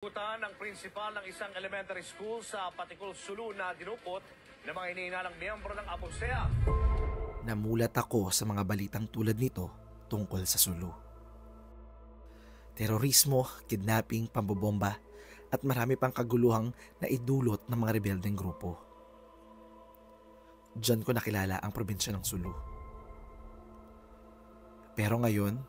Putan ng prinsipal ng isang elementary school sa Patikul, Sulu na dinukot ng mga hinihinalang miyembro ng Abu Sayyaf. Namulat ako sa mga balitang tulad nito tungkol sa Sulu. Terorismo, kidnapping, pambobomba at marami pang kaguluhang naidulot ng mga rebeldeng grupo. Diyan ko nakilala ang probinsya ng Sulu. Pero ngayon,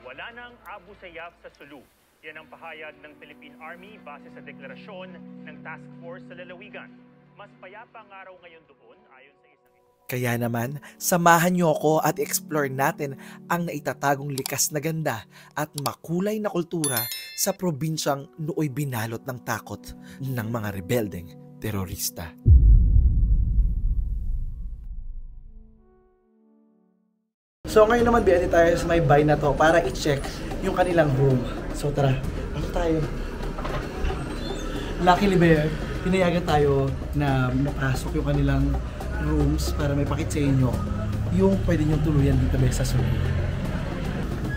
wala nang Abu Sayyaf sa Sulu. Yan ang pahayag ng Philippine Army base sa deklarasyon ng Task Force sa Lalawigan. Mas payapa ang araw ngayon doon ayon sa isang... Kaya naman, samahan niyo ako at explore natin ang naitatagong likas na ganda at makulay na kultura sa probinsyang nooy binalot ng takot ng mga rebeldeng terorista. So ngayon naman biyahe tayo sa may bahay na to para i-check yung kanilang room. So tara, ano tayo? Luckily Bear, pinayagan tayo na makasok yung kanilang rooms para may pakit sa inyo yung pwede nyong tuluyan dito sa Sulu.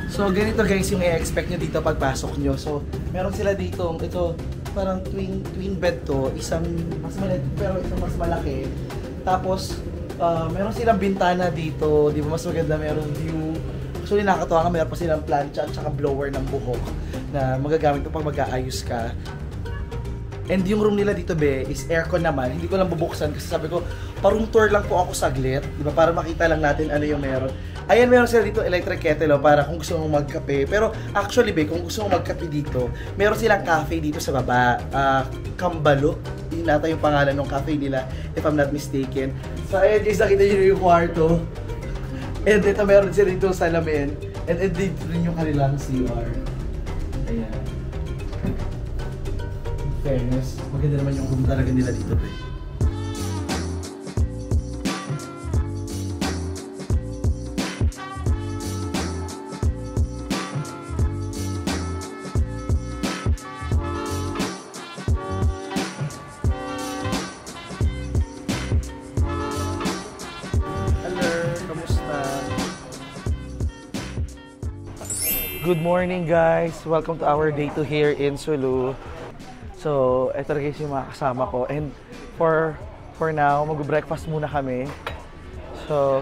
So ganito guys yung i-expect nyo dito pagpasok nyo. So meron sila dito, ito parang twin bed to, isang mas maliit pero isang mas malaki. Tapos meron silang bintana dito, di ba mas maganda, meron view. Actually nakakatawa nga, meron pa silang plancha at saka blower ng buhok na magagamit mo pag mag-aayos ka. And yung room nila dito be is aircon naman, hindi ko lang bubuksan kasi sabi ko parang tour lang po ako saglit, di ba, para makita lang natin ano yung meron. Ayan, meron sila dito electric kettle para kung gusto mong magkape. Pero actually be, kung gusto mong magkape dito, meron silang cafe dito sa baba, Kambalo, yun nata yung pangalan ng cafe nila if I'm not mistaken. So ayan guys, nakita nyo yung kwarto. And ito meron sila dito salamin. And dito rin yung kanilang CR. Ayan. In fairness, maganda naman yung room talaga nila dito be. Good morning guys! Welcome to our day 2 here in Sulu. So, ito na guys yung mga kasama ko. And for now, mag-breakfast muna kami. So,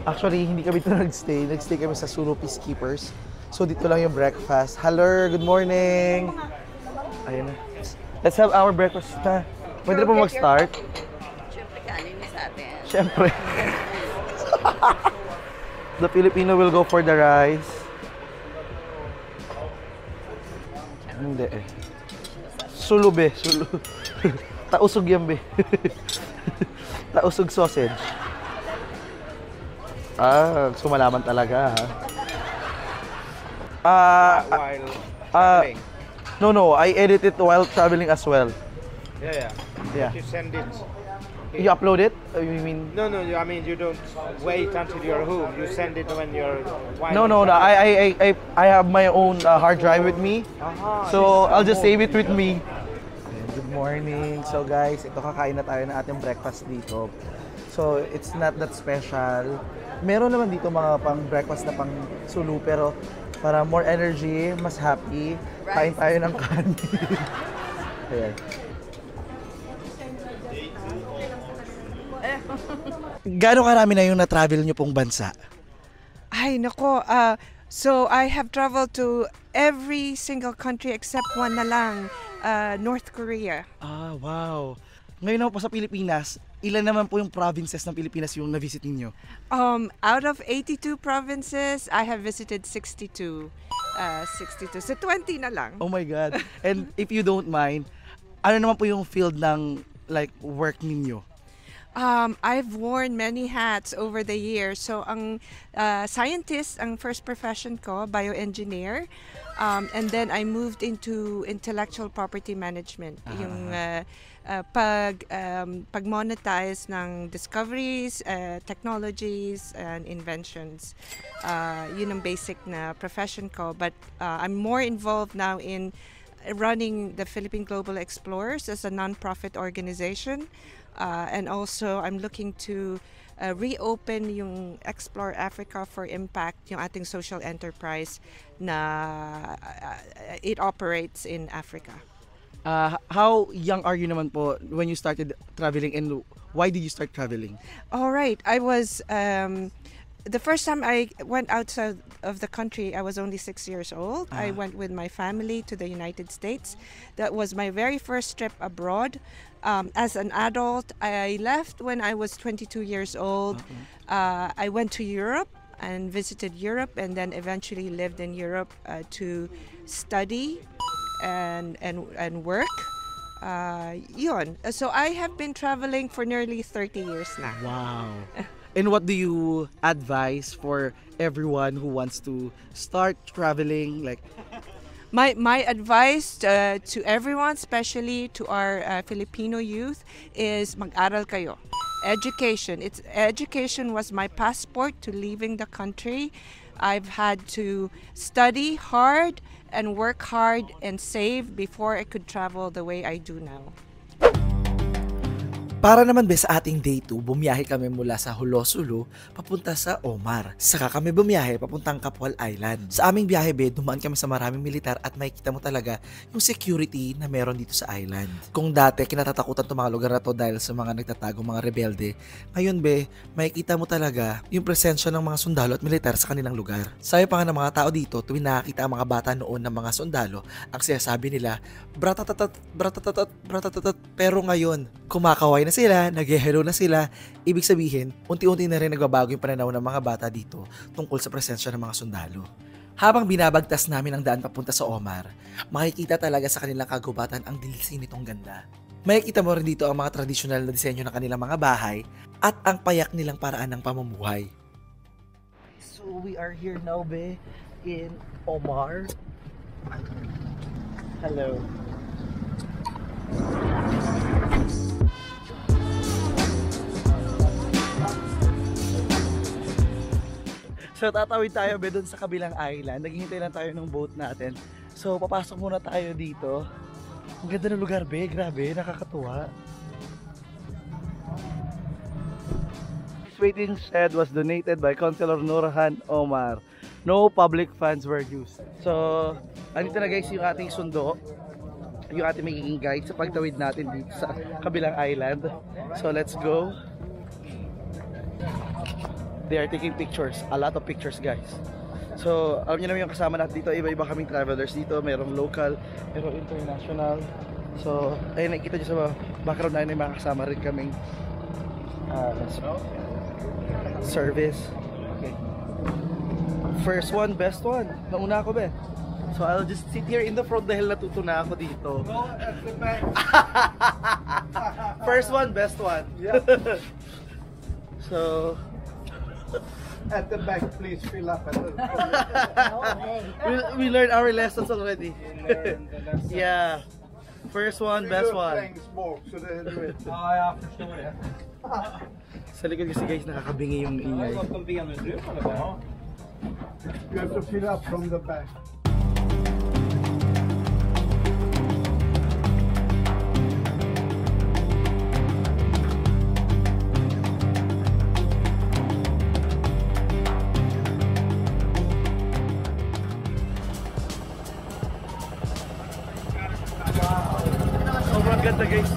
actually, hindi kami ito nag-stay. Nag-stay kami sa Sulu Peacekeepers. So, dito lang yung breakfast. Hello! Good morning! Ayun na. Let's have our breakfast na. Pwede na po mag-start? Siyempre, kanin na sa atin. Siyempre. The Filipino will go for the rice. Hindi eh. Sulu be, Sulu. Tausog yan be. Tausog sausage. Sumalaman talaga ha. While traveling. No, I edit it while traveling as well. Yeah. You send it. You upload it? You mean? No, I mean you don't wait until you're home. You send it when you're. No. I have my own hard drive with me. So I'll just save it with me. Good morning. So guys, ito kakain na tayo ng ating breakfast dito. So it's not that special. Meron naman dito mga pang breakfast na pang Sulu pero para more energy, mas happy, kain tayo ng kanin. Ayan. Gaano karami na yung na-travel nyo pong bansa? Ay, nako. So, I have traveled to every single country except one na lang, North Korea. Wow. Ngayon ako po sa Pilipinas, ilan naman po yung provinces ng Pilipinas yung na-visit ninyo? Out of 82 provinces, I have visited 62. 62. So, 20 na lang. Oh my God. And if you don't mind, ano naman po yung field ng like work ninyo? I've worn many hats over the years. So, ang scientist, ang first profession ko, bioengineer. And then I moved into intellectual property management. Yung pag-monetize ng discoveries, technologies, and inventions. Yun ang basic na profession ko. But I'm more involved now in running the Philippine Global Explorers as a non-profit organization. And also, I'm looking to reopen yung Explore Africa for Impact, yung ating social enterprise na it operates in Africa. How young are you naman po when you started traveling, and why did you start traveling? All right, I was the first time I went outside of the country, I was only 6 years old. I went with my family to the United States. That was my very first trip abroad. As an adult, I left when I was 22 years old. I went to Europe and visited Europe, and then eventually lived in Europe to study and work. Yun. So I have been traveling for nearly 30 years now. Wow. And what do you advise for everyone who wants to start traveling? Like, My advice to everyone, especially to our Filipino youth, is mag-aral kayo. Education was my passport to leaving the country. I've had to study hard and work hard and save before I could travel the way I do now. Para naman sa ating day 2, bumiyahe kami mula sa Hulosulu papunta sa Omar. Saka kami bumiyahe papuntang Kapwal Island. Sa aming biyahe dumaan kami sa maraming militar at makikita mo talaga yung security na meron dito sa island. Kung dati kinatatakutan itong mga lugar na to dahil sa mga nagtatagong mga rebelde, ngayon makikita mo talaga yung presensya ng mga sundalo at militar sa kanilang lugar. Sabi pa nga ng mga tao dito, tuwing nakakita ang mga bata noon ng mga sundalo, ang sinasabi nila, bratatatat, bratatatat, bratatatat. Pero ngayon, kumakaway na sila, nag-hello na sila. Ibig sabihin, unti-unti na rin nagbabago yung pananaw ng mga bata dito tungkol sa presensya ng mga sundalo. Habang binabagtas namin ang daan papunta sa Omar, makikita talaga sa kanilang kagubatan ang dilisin nitong ganda. Makikita mo rin dito ang mga tradisyonal na disenyo ng kanilang mga bahay at ang payak nilang paraan ng pamumuhay. so we are here now, in Omar. Hello. So tatawid tayo doon sa kabilang island. Naghihintay lang tayo ng boat natin. So papasok muna tayo dito. Ang ganda ng lugar, grabe, nakakatuwa. This waiting shed was donated by Councilor Nurhan Omar. No public funds were used. So andito na guys yung ating sundo, yung ating magiging guide sa pagtawid natin dito sa kabilang island. So let's go. They are taking pictures, a lot of pictures guys. So alam niyo naman yung kasama natin dito, iba-iba kaming travelers dito, mayroong local, mayroong international. So ayun, nakikita nyo sa background na yun, may mga kasama rin kaming service. Okay. First one, best one. Nauna ako So I'll just sit here in the front dahil natuto na ako dito. First one, best one. Yeah. So at the back, please fill up. we learned our lessons already. Yeah. First one, best one. Sa likod kasi guys, nakakabingi yung ingay. You have to fill up from the back. Sobrang ganda guys,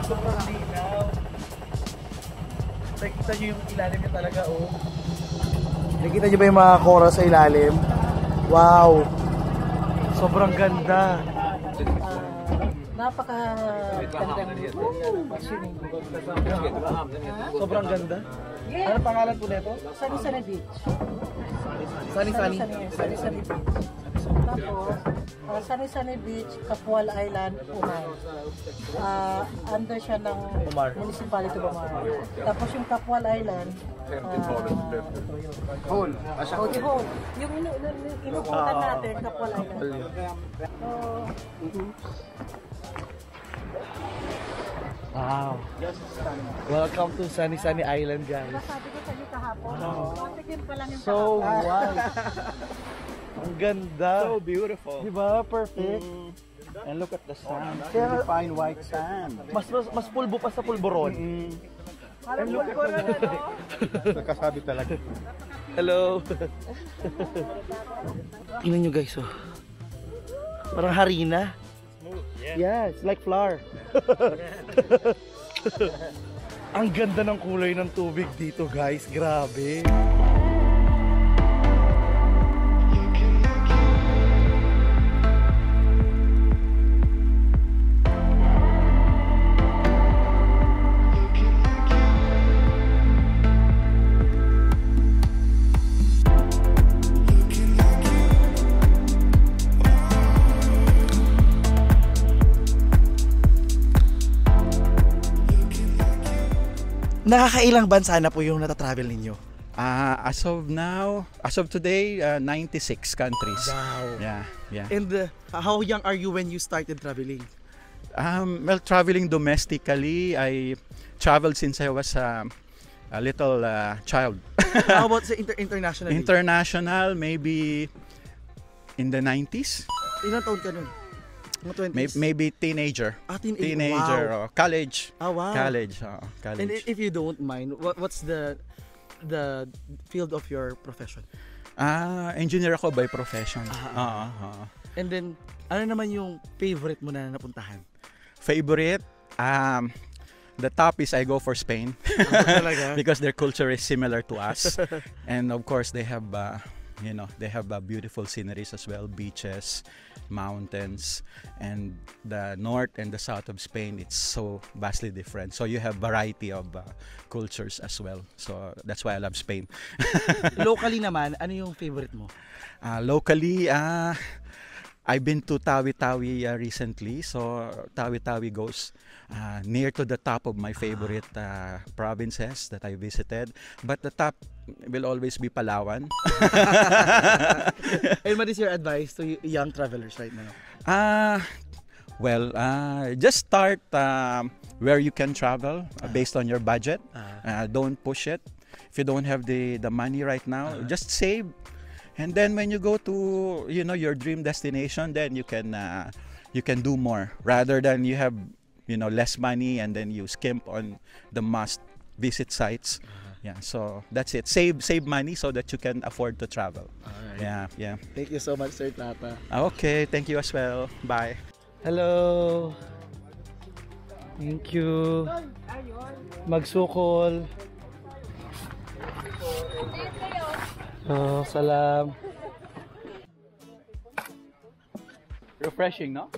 sobrang linaw. Nakikita nyo yung ilalim niya talaga, oh. Nakikita nyo ba yung mga coral sa ilalim? Wow! Sobrang ganda. Sobrang ganda. Ano pangalan po nito? Sani-Sani Beach. Sani-Sani? Sani-Sani Beach. Tapos, Sani-Sani Beach, Kapwal Island, Umar. Under siya ng Municipality of Umar. Tapos yung Kapwal Island, Hole. Hole. Yung inupuntan natin, Kapwal Island. Wow. Welcome to Sani-Sani Island, guys. Sabi ko sa inyo kahapon, matikim pa lang yung So, wow. Ang ganda. So beautiful. Diba? Perfect. And look at the sand. Very fine white sand. Mas pulbo pa sa pulboron. Nakasabi talaga. Hello. Tingnan nyo guys, oh. Parang harina. Yeah, it's like flour. Ang ganda ng kulay ng tubig dito guys, grabe. Nakakailang bansa na po yung natatravel ninyo? As of today, 96 countries. Wow. Yeah. And how young are you when you started traveling? Well, traveling domestically, I traveled since I was a little child. How about sa international? International, maybe in the 90s. Ilang taon ka nun? Mga 20s? Maybe teenager. Wow. Teenager, or college. Wow. College. And if you don't mind, what's the field of your profession? Engineer ako by profession. And then, ano naman yung favorite mo na napuntahan? Favorite? The top is I go for Spain. Because their culture is similar to us. And of course, they have beautiful sceneries as well, beaches, mountains, and the north and the south of Spain, it's so vastly different. So you have variety of cultures as well. So that's why I love Spain. Locally naman, ano yung favorite mo? Locally, I've been to Tawi-Tawi recently. So Tawi-Tawi goes near to the top of my favorite provinces that I visited. But the top will always be Palawan. And what is your advice to young travelers right now? Just start where you can travel based on your budget. Don't push it. If you don't have the money right now, just save. And then when you go to your dream destination, then you can do more rather than you have less money and then you skimp on the must visit sites. Yeah, so that's it. Save money so that you can afford to travel. Alright. Yeah. Thank you so much, Sir Tata. Okay, thank you as well. Bye. Hello. Thank you. Magsukol. Salam. Refreshing, no?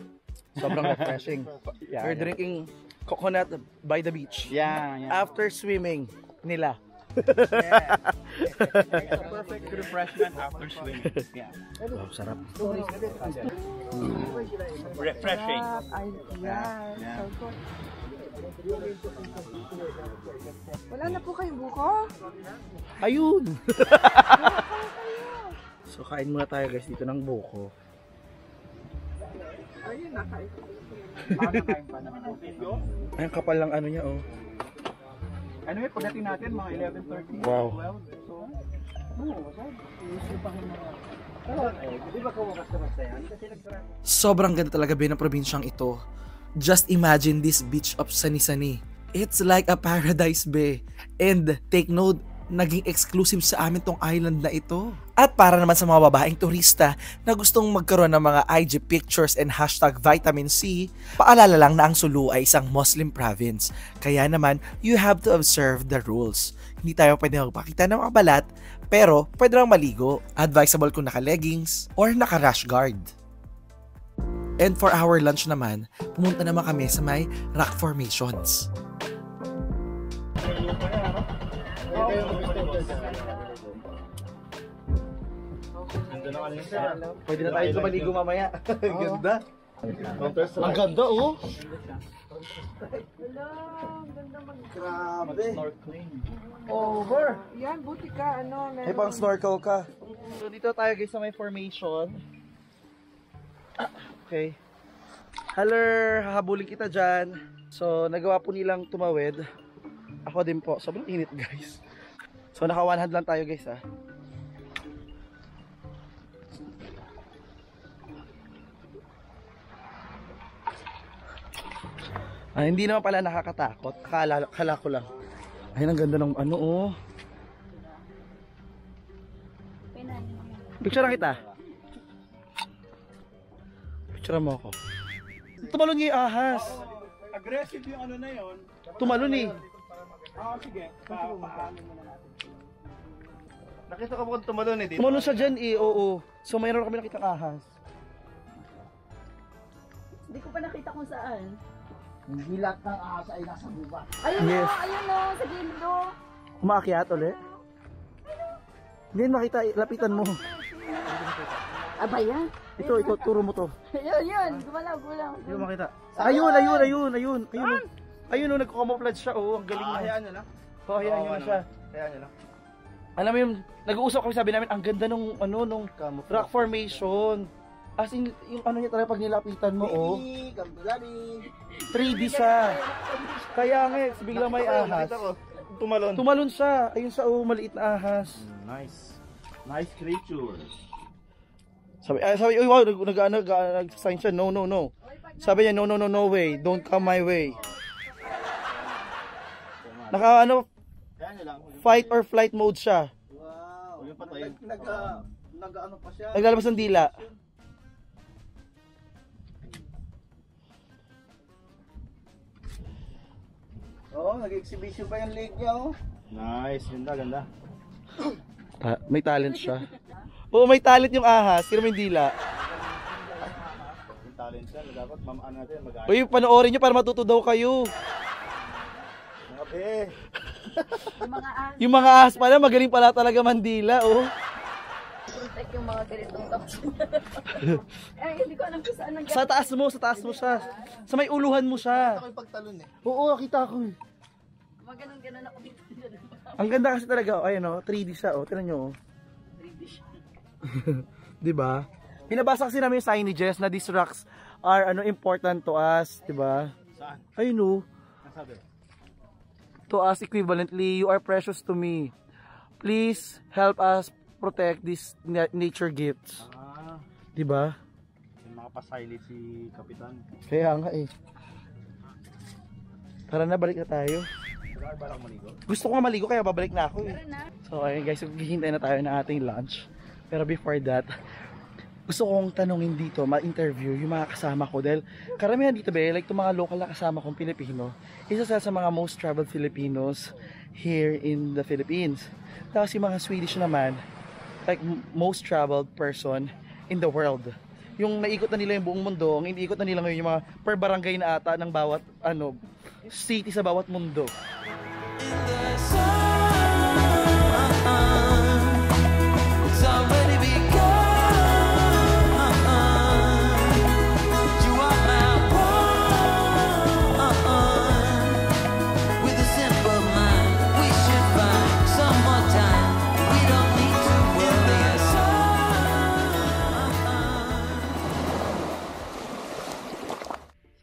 Sobrang refreshing. We're drinking coconut by the beach. Yeah. After swimming nila. It's a perfect refreshment after swimming. Yeah. Oh, sarap. Refreshing. Wala na po kayong buko? Ayun! So, kain muna tayo guys dito ng buko. Ayun na kayo. Ay, ang kapal lang ano niya, oh. Anyway, pagdating natin mga 11:30. Wow. 12. Sobrang ganda talaga ng probinsyang ito. Just imagine this beach of Sani-Sani. It's like a paradise, be. And take note, naging exclusive sa amin tong island na ito. At para naman sa mga babaeng turista na gustong magkaroon ng mga IG pictures and #vitamin C, paalala lang na ang Sulu ay isang Muslim province. Kaya naman, you have to observe the rules. Hindi tayo pwede magpakita ng mga balat, pero pwede lang maligo. Advisable kung naka-leggings or naka-rash guard. And for our lunch naman, pumunta naman kami sa may rock formations. Pwede na tayo maligo mamaya. Ganda. Ang ganda, oh. Grabe. Over. Yan, buti ka, May pang snorkel ka. So dito tayo guys sa may formation. Okay. Hello, hahabulin kita dyan. So nagawa po nilang tumawid. Ako din po. Sobrang init guys. So naka one hand lang tayo guys ah. Hindi naman pala nakakatakot. Kala ko lang. Ayun, ang ganda ng ano, oh. Picture na kita. Picture mo ako. Tumalon niya yung ahas. Aggressive yung ano na yun. Tumalon eh. Sige. Paano mo na natin. Nakita ko kung tumalon eh. Tumalon siya dyan eh, oo. So mayroon kami nakita ahas. Hindi ko pa nakita kung saan. Hindi lahat ng ahas ay nasa gubat. Ayun Yes. ayun o, sa gilid o. Umaakyat ulit. Hindi makita, lapitan mo. Aba yan. Ito, turo mo to. Yun, gumalaw. Hindi mo makita. Ayun. Ayun, nagko-camouflage siya, oh. Ang galing na. Hayaan nyo lang. Oo, hayaan nyo na siya. Hayaan nyo lang. Alam mo yung, nag-uusap kami, sabi namin, ang ganda nung, rock formation. As in, yung ano niya talaga pag nilapitan mo, oh. 3D siya. Kaya nga, biglang may ahas. Tumalon. Tumalon siya. Ayun siya, oh, maliit na ahas. Nice creature. Sabi, uy, wow, nag-sign siya, no. Sabi niya, no way, don't come my way. Fight or flight mode siya. Wow. Yung patay. Nag-ano pa siya. Naglalabas ng dila. Oo, nag-exhibition pa yung leg niya, oh. Nice, ganda. May talent siya. Oo, may talent yung ahas. Kaya may dila. Yung talent siya, dapat mamaan natin mag-aayos. Uy, panoorin nyo para matuto daw kayo. Grabe. Yung mga ahas pala, magaling pala talaga mandila, oh. Protect yung mga ganitong tapos. Hindi ko alam kung saan nang Sa taas mo siya. Sa may uluhan mo siya. Ako yung pagtalon eh. Oo, nakita ko eh. Maganon ako dito. Ang ganda kasi talaga, oh, ayun, oh, 3D siya, oh. Tingnan nyo, oh. 3D siya. Diba? Pinabasa kasi namin yung signages na these rocks are important to us, diba? Saan? Ayun, oh. Nasabi? To us equivalently, you are precious to me. Please help us protect these nature gifts. Diba? Yung mga pasayli si Kapitan. Kaya nga eh. Tara na, balik na tayo. Balang maligo? Gusto ko nga maligo kaya babalik na ako eh. So ayun guys, maghihintay na tayo ng ating lunch. Pero before that, gusto kong tanungin dito, ma-interview yung mga kasama ko. Dahil karamihan dito ba, like itong mga local na kasama kong Pilipino, isa sa mga most traveled Filipinos here in the Philippines. Tapos yung mga Swedish naman, like most traveled person in the world. Yung naikot na nila yung buong mundo, ang iniikot na nila ngayon yung mga per barangay na ata ng bawat city sa bawat mundo.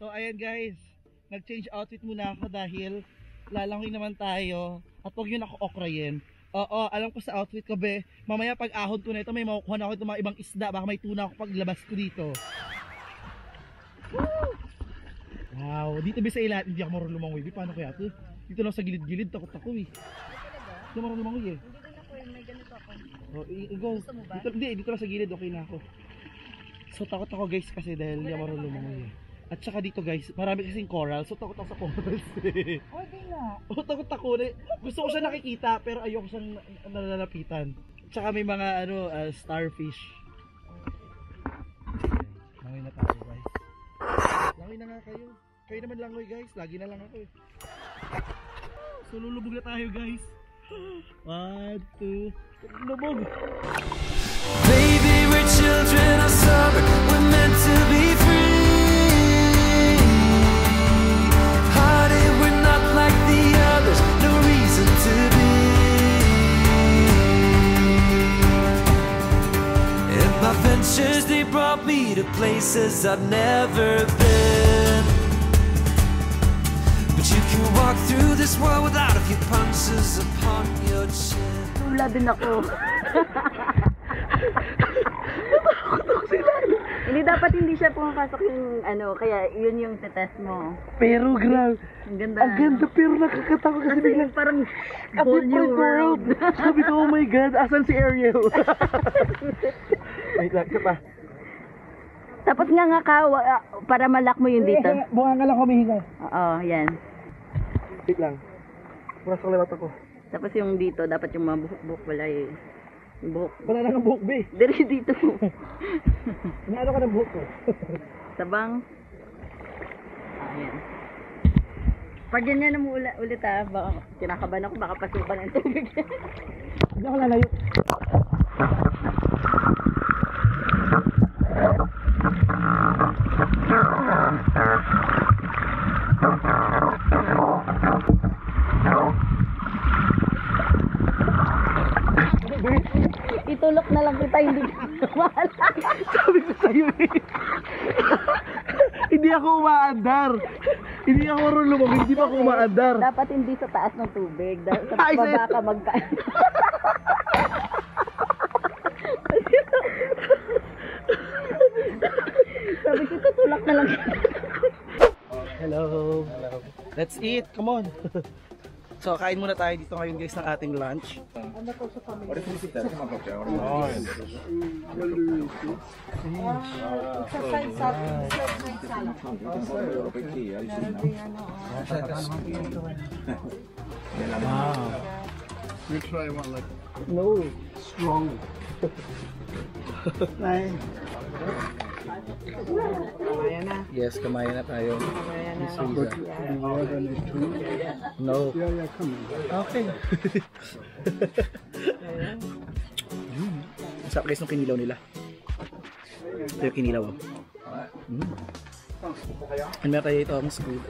So ayan guys, nag-change outfit muna ako dahil lalangoy naman tayo at huwag yun ako okrayin. Oo, alam ko sa outfit ko be, mamaya pag ahon ko na ito may makukuha na ako itong mga ibang isda, baka may tuna ako paglabas ko dito. Woo! Wow, dito be sa ilat, hindi ako marunong lumangoy. Paano kaya ito? Dito lang sa gilid-gilid, takot ako eh. Hindi ako marunong lumangoy eh. Hindi din ako may ganito ako. Oh, go. Dito lang sa gilid, okay na ako. So takot ako guys kasi dahil hindi ako marunong lumangoy eh. At saka dito guys, marami kasing coral, so takot ako sa corals eh. Okay na. Oh, takot ako eh. Gusto ko siya nakikita pero ayoko siyang nalalapitan. At saka may mga starfish. Langoy na tayo guys. Langoy na nga kayo. Kayo naman langoy guys, lagi na lang ako eh. So lulubog na tayo guys. 1, 2, lubog! Baby, we're children of summer, we're meant to be free. Hearted, we're not like the others, no reason to be. And my ventures, they brought me to places I've never been. But you can walk through this world without a few punches upon your chin. Tula din ako. Hindi dapat hindi siya pumapasok yung ano, kaya yun yung test mo. Pero grabe. Ang ganda. Ang ganda pero nakakatakot kasi biglang parang a whole new different world. Sabi ko, oh my God, asan si Ariel? Wait lang, isa pa. Tapos nga ka, para malak mo yung dito. Bunga nga lang humihinga. Oo, yan. Wait lang. Punas ko lewat ako. Tapos yung dito, dapat yung mabuhok-buhok wala eh. Yung buhok. Wala na ng buhok, be. Dari dito. Inaano ka ng buhok ko? Tabang. Ayan. Pag ganyan mo ulit baka kinakabahan ako, baka pasukan ng tubig. Hindi ako lalayo. Itulok na lang kita, hindi mahal. Sabi ko sa'yo eh. Hindi ako umaandar. Hindi ako marunong lumabas, hindi pa ako umaandar. Dapat hindi sa taas ng tubig. Sa baba ka magkaan. Sabi ko, tutulak na lang. Hello. Let's eat, come on. So, kain muna tayo dito ngayon guys ng ating lunch. You try one like No. strong. Nice. Yes, kamayan na tayo. But you want any too? No. Yeah, come on. Okay. Masarap guys ng kinilaw nila. Ito yung kinilaw. Ano meron tayo ito ang squid.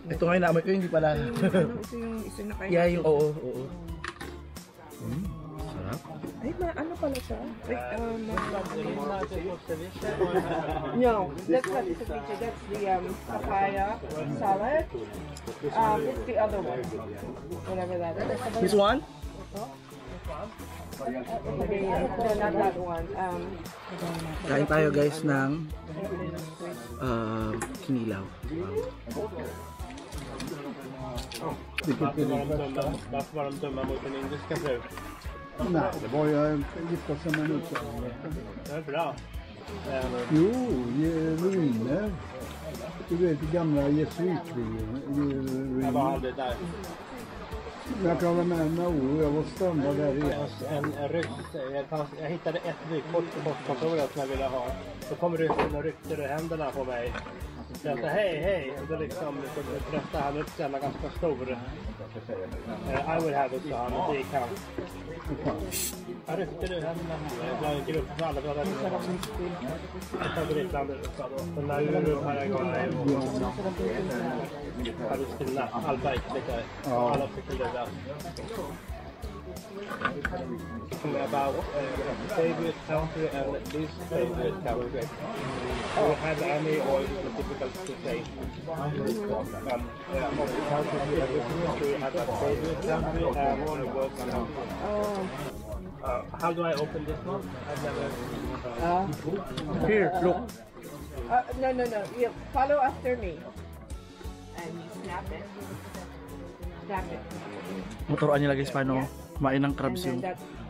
Ito ngayon naamoy ko, hindi pala. Ito yung isa na kayo. Yeah, yung oo. Sarap. Ay, ano pala siya? Like, no, that's not the ceviche. That's the papaya salad. It's the other one. Whatever that is. This one? Okay, no, not that one. Kain tayo guys ng kinilaw. Varmt varmt mot den indiska förut. Nej, det var ju lite som en utgång. Det är bra. Jo, ruiner. Du vet, gamla jesuitruiner. Jag var aldrig där. Jag kan vara med Noah, jag var stannad där igen. En ryss, jag hittade ett vykort på postkontoret som jag ville ha. Så kom ryssen och ryckte ur händerna på mig. Så jag sa hej, och då liksom pressade han upp sig, han var ganska stor. I will have it, sa han, och det gick han. Han ryckte ur händerna, det var en grupp med alla pratade favoritlandet. Så när vi var upp här en gång, hade vi skrivit Albaik lite, alla fick det där. About favorite country and least favorite country. Do you have any or is it difficult to say? Of the countries we have visited, do you have a favorite country or worst country? How do I open this one? I've never... Here, look. No. You follow after me. And you snap it. Snap it. Maturuan nila guys paano kumain ng crabs yung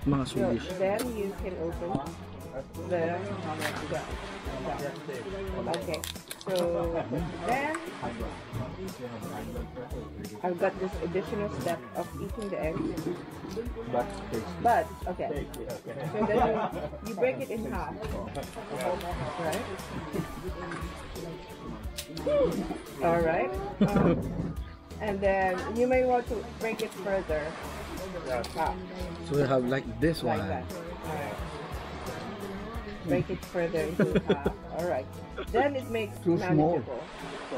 mga Swedish. Then you can open the... Okay. So then I've got this additional step of eating the egg. But okay. So then you break it in half. Right? All right. And then you may want to break it further. So we have like this one. Like that. Alright. Break it further into half. Alright. Then it makes Too small. manageable.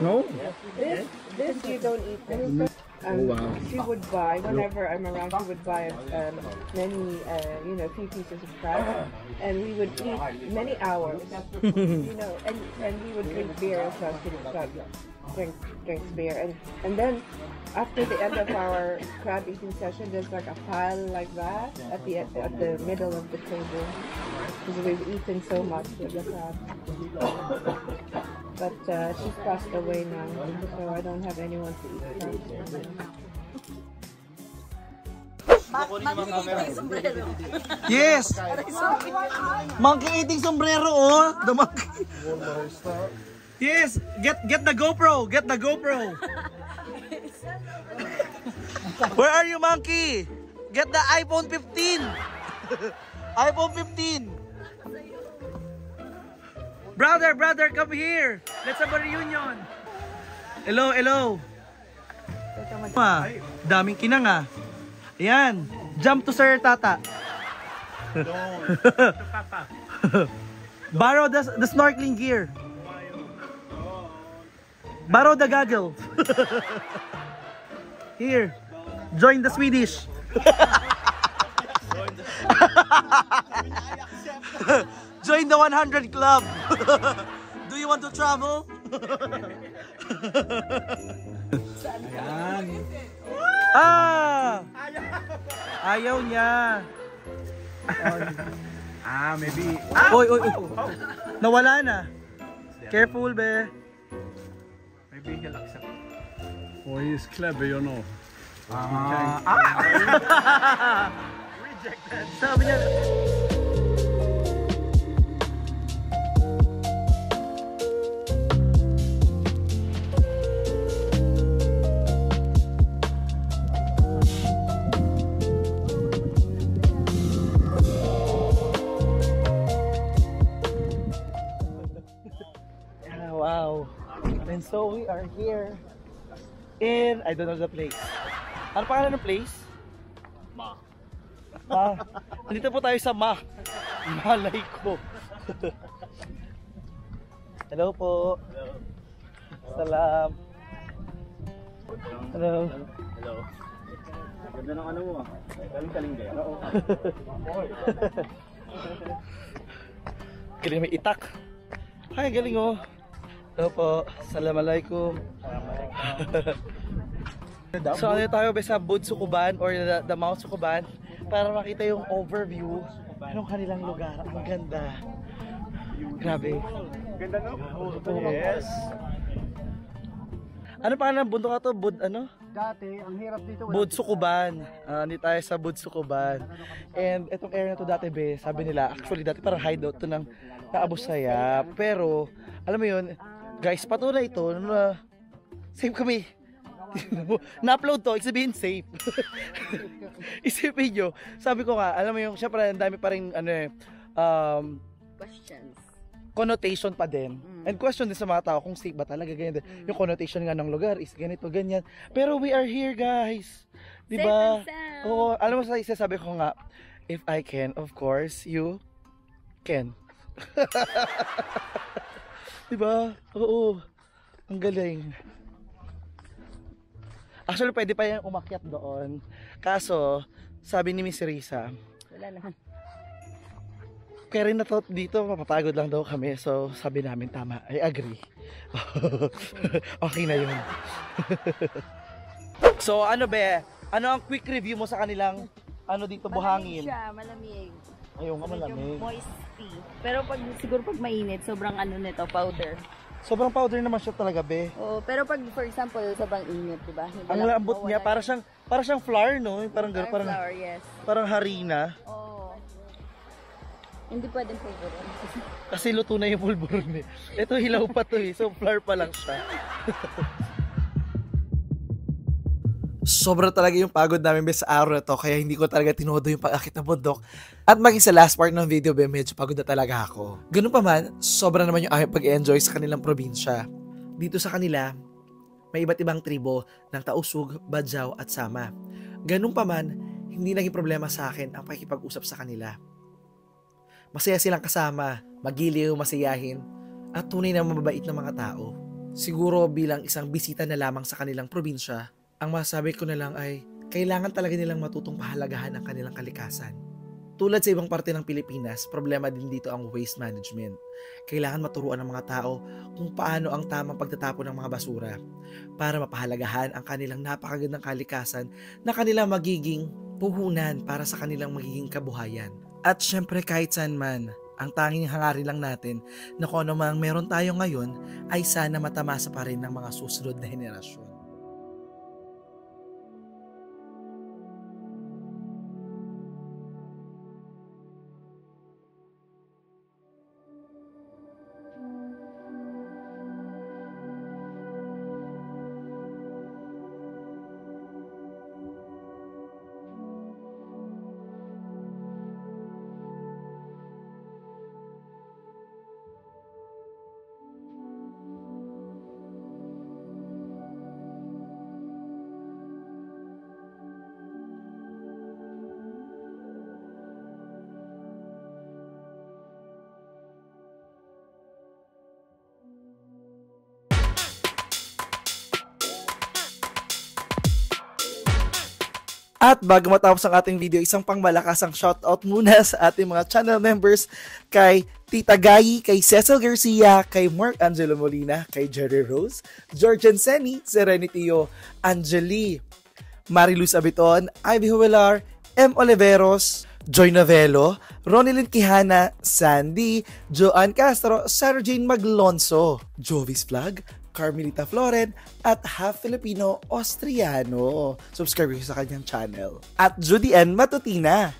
No? This you don't eat. She would buy, whenever I'm around, she would buy many, few pieces of crab, and we would eat many hours, and we would drink beer as well. She drinks beer, and then after the end of our crab eating session, there's like a pile like that at the middle of the table, because we've eaten so much with the crab. But she's passed away now, so I don't have anyone to eat crab. Yes! Monkey eating sombrero, oh! The monkey. Yes! Get the GoPro! Get the GoPro! Where are you, monkey? Get the iPhone 15! iPhone 15! Brother, come here! Let's have a reunion! Hello! Daming kinang ah. Ayan. Jump to Sir Tata. Borrow the snorkeling gear. Borrow the goggle. Here. Join the Swedish. Join the 100 club. Do you want to travel? Ayan. Ayaw niya. Maybe. Oy. Nawala na. Careful, be. Maybe he'll accept. Oh, he's clever, you know. Rejected. Sabi niya. Wow. And so we are here in, I don't know the place. Ano pangalan ng place? Ma. Nandito po tayo sa Ma. Malay ko. Hello po. Salam. Hello. Ganda ng ano mo ah. Galing din. Oo. Galing may itak. Ay, galing oh. Hello po. Assalamualaikum. So ano tayo ba sa Bud Sukuban or the Mount Sukuban para makita yung overview ng kanilang lugar. Ang ganda. Grabe. Ganda no? Yes. Ano pa ng bundok na to? Bud ano? Dati, ang hirap dito. Bud Sukuban. Hindi tayo sa Bud Sukuban. And itong area na to dati be, sabi nila, actually dati parang hideout to ng Abu Sayyaf. Pero, alam mo yun, guys, patunay ito na safe kami. Na-upload to, sabihin safe. Isipin nyo, sabi ko nga, alam mo yung, syempre, ang dami pa rin, Questions. Connotation pa din. And question din sa mga tao kung safe ba talaga, ganyan din. Yung connotation nga ng lugar is ganito, ganyan. Pero we are here, guys. Diba? Oo, alam mo sa isa, sabi ko nga, if I can, of course, you can. Diba? Oo. Ang galing. Actually, pwede pa yung umakyat doon. Kaso, sabi ni Miss Risa, Wala lang. kaya rin na to, dito, mapapagod lang daw kami. So, sabi namin, tama. I agree. Okay na yun. So, ano be? Ano ang quick review mo sa kanilang, ano dito, buhangin? Malamig siya, malamig. Ayun nga, malamig. Medyo moisty. Pero siguro pag mainit, sobrang ano nito, powder. Sobrang powder naman siya talaga, be. Oo, pero pag, for example, sobrang init, diba? Ang lambot niya, para siyang flour, no? Parang flour, yes. Parang harina. Oo. Hindi pwedeng flavorin. Kasi luto na yung pulburon eh. Ito hilaw pa to eh. So flour pa lang siya. Sobra talaga yung pagod namin be sa araw na to. Kaya hindi ko talaga tinodo yung pag-akit ng bundok. At maging sa last part ng video be, medyo pagod na talaga ako. Ganun pa man, sobra naman yung aming pag-enjoy sa kanilang probinsya. Dito sa kanila, may iba't ibang tribo ng Tausug, Badjaw at Sama. Ganun pa man, hindi naging problema sa akin ang pakikipag-usap sa kanila. Masaya silang kasama, magiliw, masayahin, at tunay na mababait na mga tao. Siguro bilang isang bisita na lamang sa kanilang probinsya, Ang masabi ko na lang ay kailangan talaga nilang matutong pahalagahan ang kanilang kalikasan. Tulad sa ibang parte ng Pilipinas, problema din dito ang waste management. Kailangan maturuan ng mga tao kung paano ang tamang pagtatapon ng mga basura para mapahalagahan ang kanilang napakagandang kalikasan na kanilang magiging puhunan para sa kanilang magiging kabuhayan. At syempre kahit saan man, ang tanging hangarin lang natin na kung ano mang meron tayo ngayon ay sana matamasa pa rin ng mga susunod na henerasyon. At bago matapos ang ating video, isang pangmalakasang shoutout muna sa ating mga channel members kay Tita Gayi, kay Cecil Garcia, kay Mark Angelo Molina, kay Jerry Rose, Georgian Seni, Serenity Yo, Angeli, Mariluz Abiton, Ivy Huelar, M. Oliveros, Joy Novello, Ronilyn Quijana, Sandy, Joanne Castro, Sarah Jane Maglonso, Jovis Vlog, Carmelita Floren, at half Filipino Austriano. Subscribe kayo sa kanyang channel. At Judy N. Matutina.